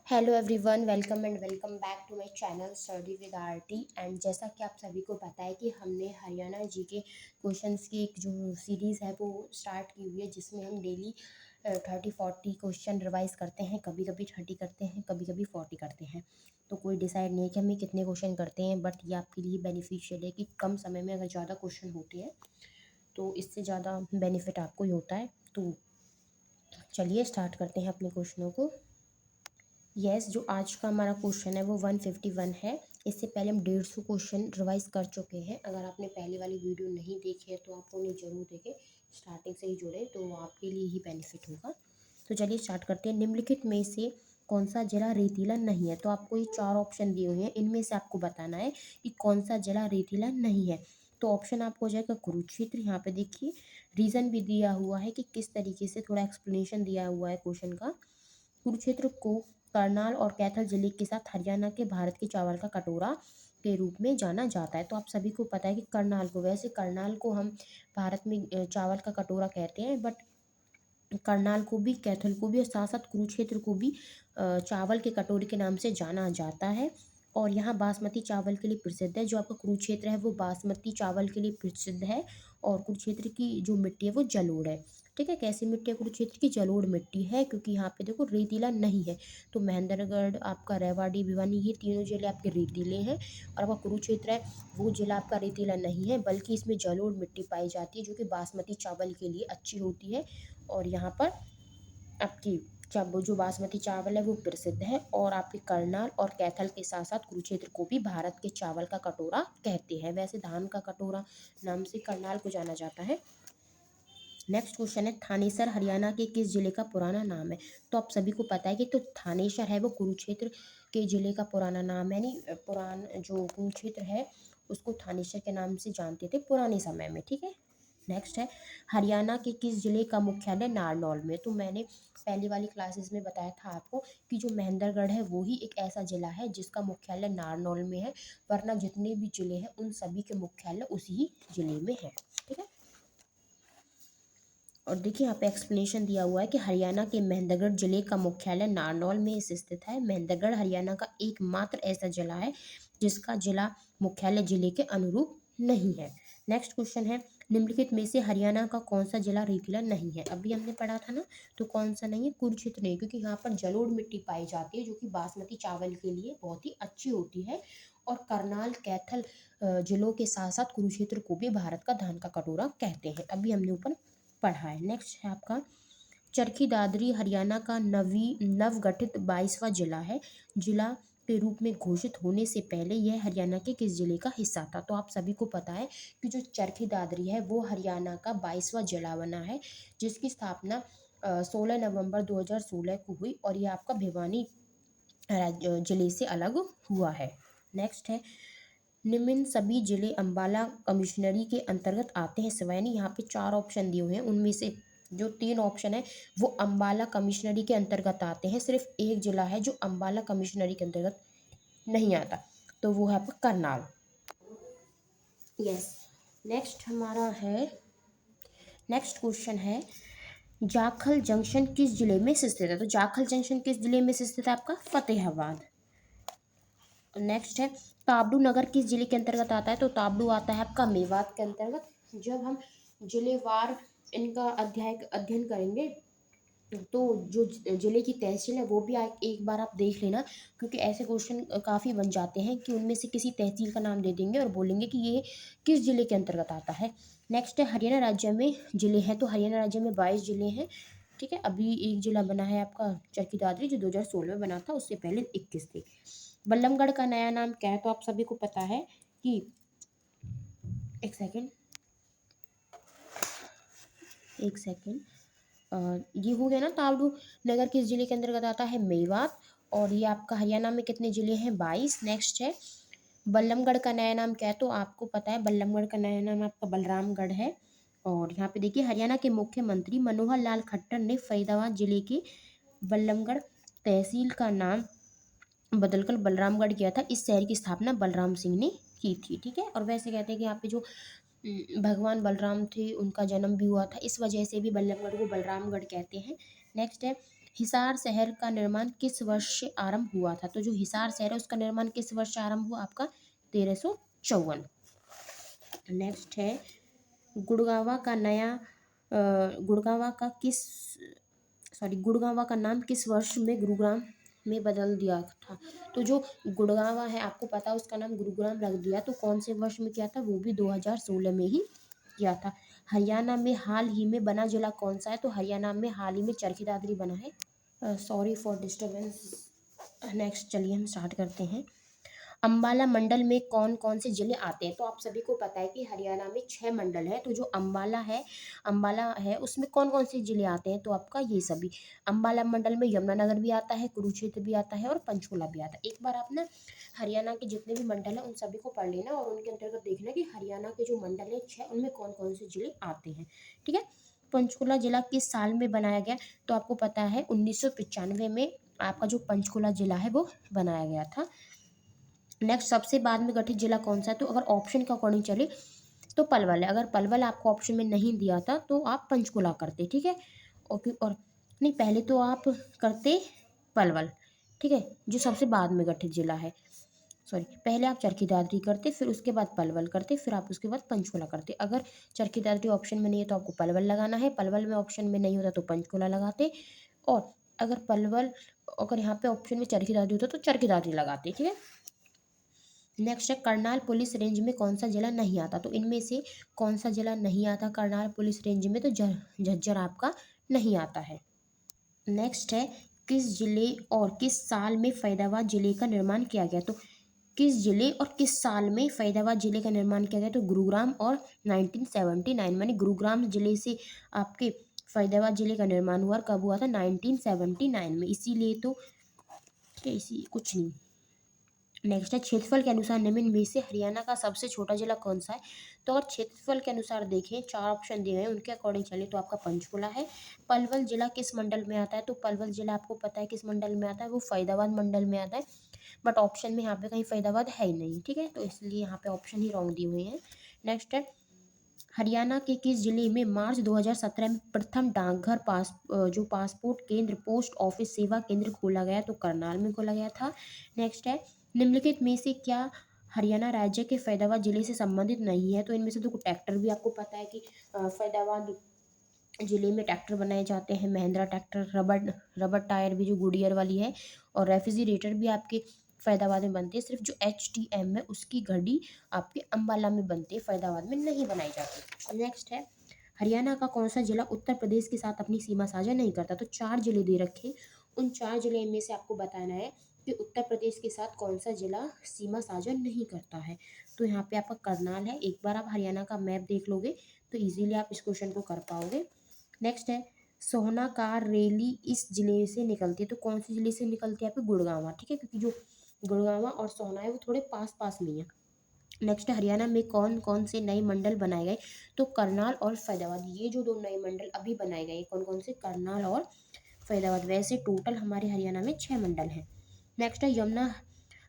Hello everyone, welcome back to my channel study with RT. And जैसा कि आप सभी को पता है कि हमने हरियाणा जी के क्वेश्चंस की एक जो सीरीज़ है वो स्टार्ट की हुई है, जिसमें हम डेली 30-40 क्वेश्चन रिवाइज करते हैं। कभी कभी 30 करते हैं, कभी कभी 40 करते हैं। तो कोई डिसाइड नहीं है कि हमें कितने क्वेश्चन करते हैं, बट ये आपके लिए बेनिफिशियल है कि कम समय में अगर ज़्यादा क्वेश्चन होते हैं तो इससे ज़्यादा बेनिफिट आपको ही होता है। तो चलिए स्टार्ट करते हैं अपने क्वेश्चनों को। जो आज का हमारा क्वेश्चन है वो 151 है। इससे पहले हम 150 क्वेश्चन रिवाइज कर चुके हैं। अगर आपने पहले वाली वीडियो नहीं देखी है तो आप उन्हें ज़रूर देखें, स्टार्टिंग से ही जुड़े तो वो आपके लिए ही बेनिफिट होगा। तो चलिए स्टार्ट करते हैं। निम्नलिखित में से कौन सा जिला रेतीला नहीं है? तो आपको ये 4 ऑप्शन दिए हुए हैं, इनमें से आपको बताना है कि कौन सा जिला रेतीला नहीं है। तो ऑप्शन आपको हो जाएगा कुरुक्षेत्र। यहाँ पे देखिए रीज़न भी दिया हुआ है कि किस तरीके से, थोड़ा एक्सप्लेनेशन दिया हुआ है क्वेश्चन का। कुरुक्षेत्र को करनाल और कैथल जिले के साथ हरियाणा के भारत के चावल का कटोरा के रूप में जाना जाता है। तो आप सभी को पता है कि करनाल को, वैसे करनाल को हम भारत में चावल का कटोरा कहते हैं, बट करनाल को भी, कैथल को भी और साथ साथ कुरुक्षेत्र को भी चावल के कटोरे के नाम से जाना जाता है। और यहाँ बासमती चावल के लिए प्रसिद्ध है। जो आपका कुरुक्षेत्र है वो बासमती चावल के लिए प्रसिद्ध है। और कुरुक्षेत्र की जो मिट्टी है वो जलोढ़ है। ठीक है, कैसी मिट्टी है? कुरुक्षेत्र की जलोढ़ मिट्टी है, क्योंकि यहाँ पे देखो रेतीला नहीं है। तो महेंद्रगढ़, आपका रेवाड़ी, भिवानी, ये तीनों जिले आपके रेतीले हैं। और आपका कुरुक्षेत्र है वो जिला आपका रेतीला नहीं है, बल्कि इसमें जलोढ़ मिट्टी पाई जाती है, जो कि बासमती चावल के लिए अच्छी होती है। और यहाँ पर आपकी जो बासमती चावल है वो प्रसिद्ध है। और आपके करनाल और कैथल के साथ साथ कुरुक्षेत्र को भी भारत के चावल का कटोरा कहते हैं। वैसे धान का कटोरा नाम से करनाल को जाना जाता है। नेक्स्ट क्वेश्चन है, थानेसर हरियाणा के किस जिले का पुराना नाम है? तो आप सभी को पता है कि तो थानेसर है वो कुरुक्षेत्र के जिले का पुराना नाम है। यानी जो कुरुक्षेत्र है उसको थानेसर के नाम से जानते थे पुराने समय में। ठीक है, नेक्स्ट है, हरियाणा के किस जिले का मुख्यालय नारनौल में? तो मैंने पहली वाली क्लासेस में बताया था आपको कि जो महेंद्रगढ़ है वो ही एक ऐसा जिला है जिसका मुख्यालय नारनौल में है, वरना जितने भी जिले हैं उन सभी के मुख्यालय उसी जिले में है। ठीक है, और देखिए यहाँ पे एक्सप्लेनेशन दिया हुआ है कि हरियाणा के महेंद्रगढ़ जिले का मुख्यालय नारनौल में स्थित है। महेंद्रगढ़ हरियाणा का एकमात्र ऐसा जिला है जिसका जिला मुख्यालय जिले के अनुरूप नहीं है। नेक्स्ट क्वेश्चन है, निम्नलिखित में से हरियाणा का कौन सा जिला रेतीला नहीं है? अभी हमने पढ़ा था ना, तो कौन सा नहीं है? कुरुक्षेत्र नहीं, क्योंकि यहाँ पर जलोढ़ मिट्टी पाई जाती है जो कि बासमती चावल के लिए बहुत ही अच्छी होती है। और करनाल, कैथल जिलों के साथ साथ कुरुक्षेत्र को भी भारत का धान का कटोरा कहते हैं। अभी हमने ऊपर पढ़ा है। नेक्स्ट है आपका, चरखी दादरी हरियाणा का नवगठित 22वां जिला है। जिला के रूप में घोषित होने से पहले यह हरियाणा के किस जिले का हिस्सा था? तो आप सभी को पता है कि जो चरखी दादरी है वो हरियाणा का 22वां जिला बना है, जिसकी स्थापना 16 नवंबर 2016 को हुई। और यह आपका भिवानी जिले से अलग हुआ है। नेक्स्ट है, निम्न सभी जिले अंबाला कमिश्नरी के अंतर्गत आते हैं सिवाय, यानी यहाँ पे 4 ऑप्शन दिए हुए हैं, उनमें से जो 3 ऑप्शन है वो अंबाला कमिश्नरी के अंतर्गत आते हैं। सिर्फ एक जिला है जो अंबाला कमिश्नरी के अंतर्गत नहीं आता, तो वो है आपका करनाल। यस, नेक्स्ट क्वेश्चन है, जाखल जंक्शन किस जिले में स्थित है? तो जाखल जंक्शन किस जिले में स्थित है? आपका फतेहाबाद। नेक्स्ट है, ताबड़ू नगर किस जिले के अंतर्गत आता है? तो ताबड़ू आता है आपका मेवात के अंतर्गत। जब हम जिलेवार इनका अध्ययन करेंगे तो जो जिले की तहसील है वो भी एक बार आप देख लेना, क्योंकि ऐसे क्वेश्चन काफ़ी बन जाते हैं कि उनमें से किसी तहसील का नाम दे देंगे और बोलेंगे कि ये किस जिले के अंतर्गत आता है। नेक्स्ट है, हरियाणा राज्य में जिले हैं। तो हरियाणा राज्य में 22 जिले हैं। ठीक है, अभी एक जिला बना है आपका चरखी दादरी, जो 2016 में बना था, उससे पहले 21 थे। बल्लभगढ़ का नया नाम क्या है? तो आप सभी को पता है कि, एक सेकेंड ये हो गया ना, तावड़ू नगर किस जिले के अंतर्गत आता है? मेवात। और ये आपका हरियाणा में कितने जिले हैं? 22। नेक्स्ट है, बल्लभगढ़ का नया नाम क्या है? तो आपको पता है बल्लभगढ़ का नया नाम आपका बलरामगढ़ है। और यहाँ पे देखिए, हरियाणा के मुख्यमंत्री मनोहर लाल खट्टर ने फरीदाबाद जिले के बल्लभगढ़ तहसील का नाम बदलकर बलरामगढ़ किया था। इस शहर की स्थापना बलराम सिंह ने की थी। ठीक है, और वैसे कहते हैं कि यहाँ पे जो भगवान बलराम थे उनका जन्म भी हुआ था, इस वजह से भी बल्लभगढ़ को बलरामगढ़ कहते हैं। नेक्स्ट है, हिसार शहर का निर्माण किस वर्ष से आरंभ हुआ था? तो जो हिसार शहर है उसका निर्माण किस वर्ष से आरंभ हुआ? आपका 1354। नेक्स्ट है, गुड़गांवा का नया गुड़गांवा का किस गुड़गांवा का नाम किस वर्ष में गुरुग्राम में बदल दिया था? तो जो गुड़गांवा है आपको पता है उसका नाम गुरुग्राम रख दिया, तो कौन से वर्ष में किया था? वो भी 2016 में ही किया था। हरियाणा में हाल ही में बना जिला कौन सा है? तो हरियाणा में हाल ही में चरखी दादरी बना है। Sorry for disturbance. नेक्स्ट चलिए हम स्टार्ट करते हैं। अंबाला मंडल में कौन कौन से जिले आते हैं? तो आप सभी को पता है कि हरियाणा में 6 मंडल है, तो जो अंबाला है उसमें कौन कौन से जिले आते हैं? तो आपका ये सभी अंबाला मंडल में यमुनानगर भी आता है, कुरुक्षेत्र भी आता है और पंचकुला भी आता है। एक बार आप ना हरियाणा के जितने भी मंडल हैं उन सभी को पढ़ लेना और उनके अंतर्गत देखना कि हरियाणा के जो मंडल है 6 उनमें कौन कौन से जिले आते हैं। ठीक है। पंचकुला जिला किस साल में बनाया गया? तो आपको पता है 1995 में आपका जो पंचकुला जिला है वो बनाया गया था। नेक्स्ट, सबसे बाद में गठित जिला कौन सा है? तो अगर ऑप्शन के अकॉर्डिंग चले तो पलवल है। अगर पलवल आपको ऑप्शन में नहीं दिया था तो आप पंचकुला करते। ठीक है। और नहीं, पहले तो आप करते पलवल। ठीक है, जो सबसे बाद में गठित जिला है। सॉरी, पहले आप चरखी दादरी करते, फिर उसके बाद पलवल करते, फिर आप उसके बाद पंचकुला करते। अगर चरखी दादरी ऑप्शन में नहीं है तो आपको पलवल लगाना है, पलवल में ऑप्शन में नहीं होता तो पंचकुला लगाते, और अगर यहाँ पे ऑप्शन में चरखी दादरी होता तो चरखी दादरी लगाते। ठीक है। नेक्स्ट है, करनाल पुलिस रेंज में कौन सा जिला नहीं आता? तो इनमें से कौन सा जिला नहीं आता करनाल पुलिस रेंज में? तो झज्जर आपका नहीं आता है। नेक्स्ट है, किस जिले और किस साल में फैदाबाद जिले का निर्माण किया गया? तो किस जिले और किस साल में फैदाबाद जिले का निर्माण किया गया? तो गुरुग्राम और 1979, मानी गुरुग्राम जिले से आपके फैदाबाद जिले का निर्माण हुआ। कब हुआ था? 1979 में। इसीलिए तो इसी कुछ नहीं। नेक्स्ट है, क्षेत्रफल के अनुसार निम्न में से हरियाणा का सबसे छोटा जिला कौन सा है? तो अगर क्षेत्रफल के अनुसार देखें, 4 ऑप्शन दिए हैं उनके अकॉर्डिंग चले तो आपका पंचकुला है। पलवल जिला किस मंडल में आता है? तो पलवल जिला आपको पता है किस मंडल में आता है, वो फैदाबाद मंडल में आता है। बट ऑप्शन में यहाँ पे कहीं फैदाबाद है ही नहीं। ठीक है, तो इसलिए यहाँ पे ऑप्शन ही रॉन्ग दिए हुए हैं। नेक्स्ट है, हरियाणा के किस जिले में मार्च 2017 में प्रथम डाकघर जो पासपोर्ट केंद्र पोस्ट ऑफिस सेवा केंद्र खोला गया? तो करनाल में खोला गया था। नेक्स्ट है, निम्नलिखित में से क्या हरियाणा राज्य के फैदाबाद जिले से संबंधित नहीं है? तो इनमें से देखो, ट्रैक्टर भी आपको पता है कि फैदाबाद जिले में ट्रैक्टर बनाए जाते हैं, Mahindra tractor. Rubber rubber tyre भी जो गुडियर वाली है, और रेफ्रिजरेटर भी आपके फैदाबाद में बनते हैं। सिर्फ जो HTM है उसकी घड़ी आपके अंबाला में बनती है, फैदाबाद में नहीं बनाई जाती। नेक्स्ट है, हरियाणा का कौन सा जिला उत्तर प्रदेश के साथ अपनी सीमा साझा नहीं करता? तो 4 जिले दे रखे, उन 4 जिले में से आपको बताना है कि उत्तर प्रदेश के साथ कौन सा जिला सीमा साझा नहीं करता है। तो यहाँ पे आपका करनाल है। एक बार आप हरियाणा का मैप देख लोगे तो इजीली आप इस क्वेश्चन को कर पाओगे। नेक्स्ट है, सोहना कार रैली इस जिले से निकलती है? तो कौन से जिले से निकलती है? आपकी गुड़गांव। ठीक है, क्योंकि जो गुड़गांव और सोहना है वो थोड़े पास पास में है। नेक्स्ट है, हरियाणा में कौन कौन से नए मंडल बनाए गए? तो करनाल और फैदाबाद, ये जो 2 नए मंडल अभी बनाए गए कौन कौन से? करनाल और फैदाबाद। वैसे टोटल हमारे हरियाणा में 6 मंडल हैं। नेक्स्ट है, यमुना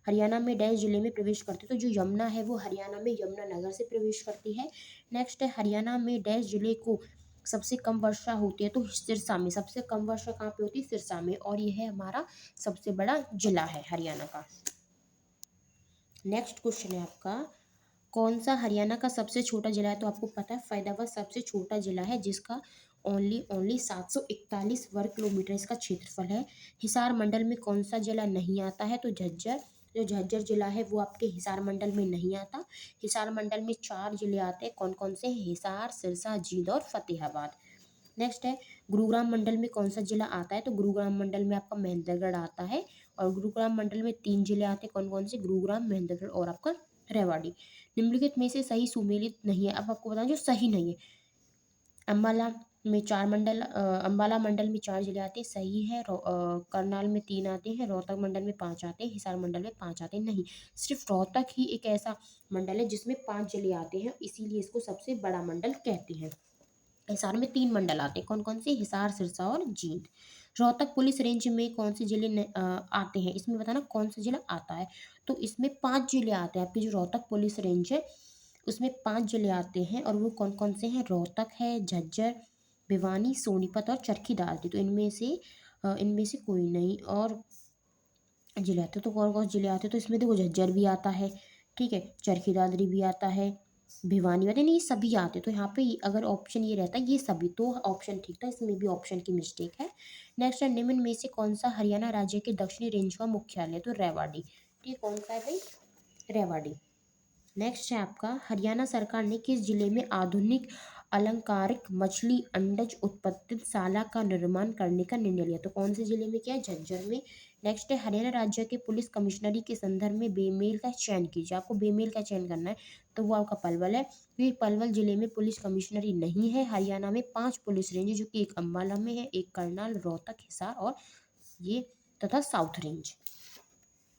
हरियाणा में डैश जिले में प्रवेश करती है? तो जो यमुना है वो हरियाणा में यमुनानगर से प्रवेश करती है। नेक्स्ट है, हरियाणा में डैश जिले को सबसे कम वर्षा होती है? तो सिरसा में। सबसे कम वर्षा कहाँ पे होती है? सिरसा में, और यह है हमारा सबसे बड़ा जिला है हरियाणा का। नेक्स्ट क्वेश्चन है आपका, कौन सा हरियाणा का सबसे छोटा जिला है? तो आपको पता है फैदाबाद सबसे छोटा जिला है, जिसका ओनली 741 वर्ग किलोमीटर इसका क्षेत्रफल है। हिसार मंडल में कौन सा जिला नहीं आता है? तो झज्जर। जो झज्जर जिला है वो आपके हिसार मंडल में नहीं आता। हिसार मंडल में 4 जिले आते हैं, कौन कौन से? हिसार, सिरसा, जींद और फतेहाबाद। नेक्स्ट है, गुरुग्राम मंडल में कौन सा जिला आता है? तो गुरुग्राम मंडल में आपका महेंद्रगढ़ आता है, और गुरुग्राम मंडल में 3 जिले आते हैं, कौन कौन से? गुरुग्राम, महेंद्रगढ़ और आपका रेवाड़ी। निम्नलिखित में से सही सुमेलित नहीं है। अब आपको बताएं जो सही नहीं है। अंबाला मंडल में 4 जिले आते हैं, सही है। करनाल में 3 आते हैं, रोहतक मंडल में 5 आते हैं, हिसार मंडल में 5 आते हैं। नहीं, सिर्फ रोहतक ही एक ऐसा मंडल है जिसमें 5 जिले आते हैं, इसीलिए इसको सबसे बड़ा मंडल कहते हैं। हिसार में 3 मंडल आते हैं, कौन कौन से? हिसार, सिरसा और जींद। रोहतक पुलिस रेंज में कौन से जिले आते हैं? इसमें बताना कौन सा जिला आता है। तो इसमें 5 जिले आते हैं। आपकी जो रोहतक पुलिस रेंज है उसमें 5 जिले आते हैं, और वो कौन कौन से हैं? रोहतक है, झज्जर, भिवानी, सोनीपत और चरखी दादरी। तो इनमें से इनमें से कोई नहीं। और जिले आते तो कौन कौन से जिले आते, तो इसमें देखो झज्जर भी आता है, ठीक है, चरखी दादरी भी आता है, भिवानी वाले, नहीं ये सभी आते, तो यहाँ पे अगर ऑप्शन ये रहता है ये सभी, तो ऑप्शन ठीक था, इसमें भी ऑप्शन की मिस्टेक है। नेक्स्ट है, निम्न में से कौन सा हरियाणा राज्य के दक्षिणी रेंज का मुख्यालय, तो रेवाड़ी, ठीक, कौन सा है भाई, रेवाड़ी। नेक्स्ट है आपका, हरियाणा सरकार ने किस जिले में आधुनिक अलंकारिक मछली अंडज उत्पादनशाला का निर्माण करने का निर्णय लिया, तो कौन से जिले में, क्या है, झज्जर में। नेक्स्ट है, हरियाणा राज्य के पुलिस कमिश्नरी के संदर्भ में बेमेल का चयन कीजिए, आपको बेमेल का चयन करना है, तो वो आपका पलवल है, क्योंकि पलवल जिले में पुलिस कमिश्नरी नहीं है। हरियाणा में 5 पुलिस रेंज है, जो कि एक अम्बाला में है, एक करनाल, रोहतक, हिसार और ये तथा साउथ रेंज,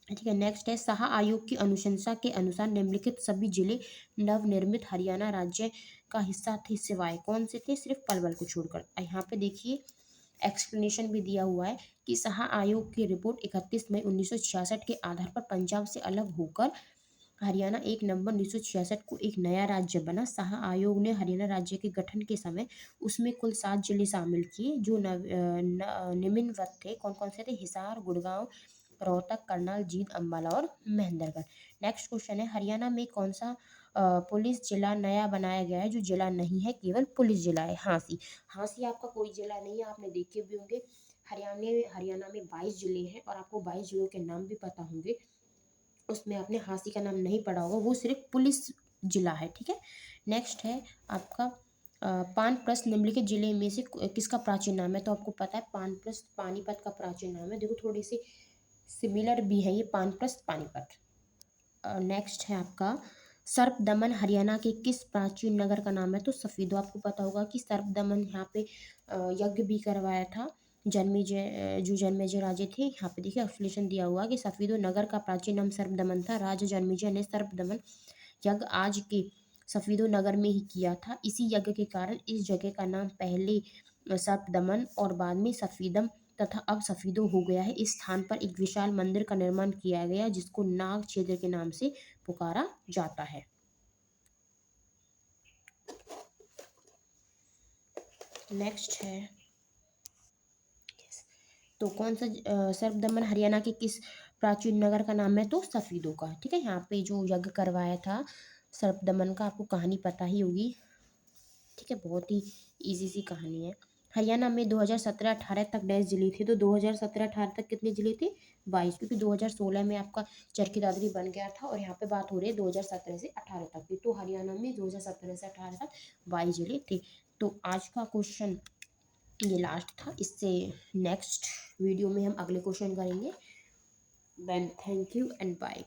ठीक है। नेक्स्ट है, शाह आयोग की अनुशंसा के अनुसार निम्नलिखित सभी जिले नवनिर्मित हरियाणा राज्य का हिस्सा थे, सिवाय कौन से थे, सिर्फ पलवल को छोड़कर। यहाँ पे देखिए एक्सप्लेनेशन भी दिया हुआ है कि शाह आयोग की रिपोर्ट 31 मई 1966 के आधार पर पंजाब से अलग होकर हरियाणा 1 नवंबर 1966 को एक नया राज्य बना। शाह आयोग ने हरियाणा राज्य के गठन के समय उसमें कुल 7 जिले शामिल किए, जो निम्नवत थे, कौन कौन से थे, हिसार, गुड़गांव, रोहतक, करनाल, जींद, अम्बाला और महेंद्रगढ़। नेक्स्ट क्वेश्चन है, हरियाणा में कौन सा पुलिस जिला नया बनाया गया है, जो जिला नहीं है, केवल पुलिस जिला है, हांसी। हांसी आपका कोई जिला नहीं है, आपने देखे भी होंगे। हरियाणा में 22 जिले हैं और आपको 22 जिलों के नाम भी पता होंगे, उसमें आपने हांसी का नाम नहीं पढ़ा होगा, वो सिर्फ पुलिस जिला है, ठीक है। नेक्स्ट है आपका, पानप्रस्थ निम्नलिखित जिले में से किसका प्राचीन नाम है, तो आपको पता है पानप्रस्थ पानीपत का प्राचीन नाम है, देखो थोड़ी सी सिमिलर भी है ये, पानप्रस्थ पानीपत। नेक्स्ट है आपका, सर्प दमन हरियाणा के किस प्राचीन नगर का नाम है, तो सफीदो, आपको पता होगा कि सर्प दमन यहाँ पे यज्ञ भी करवाया था जन्मेजय, जो जन्मेजय राजे थे। यहाँ पे देखिए एक्सप्लेनेशन दिया हुआ कि सफीदो नगर का प्राचीन नाम सर्प दमन था, राजा जन्मेजय ने सर्प दमन यज्ञ आज के सफीदो नगर में ही किया था। इसी यज्ञ के कारण इस जगह का नाम पहले सर्प दमन और बाद में सफीदम तथा अब सफीदो हो गया है। इस स्थान पर एक विशाल मंदिर का निर्माण किया गया, जिसको नाग क्षेत्र के नाम से पुकारा जाता है। नेक्स्ट है, तो कौन सा सर्प दमन हरियाणा के किस प्राचीन नगर का नाम है, तो सफीदो का, ठीक है। यहाँ पे जो यज्ञ करवाया था सर्प दमन का, आपको कहानी पता ही होगी, ठीक है, बहुत ही इजी सी कहानी है। हरियाणा में 2017-18 तक 10 जिले थे, तो 2017-18 तक कितने जिले थे, 22, क्योंकि 2016 में आपका चरखी दादरी बन गया था, और यहाँ पे बात हो रही है 2017 से 18 तक की, तो हरियाणा में 2017 से 18 तक 22 जिले थे। तो आज का क्वेश्चन ये लास्ट था, इससे नेक्स्ट वीडियो में हम अगले क्वेश्चन करेंगे। Then thank you and bye.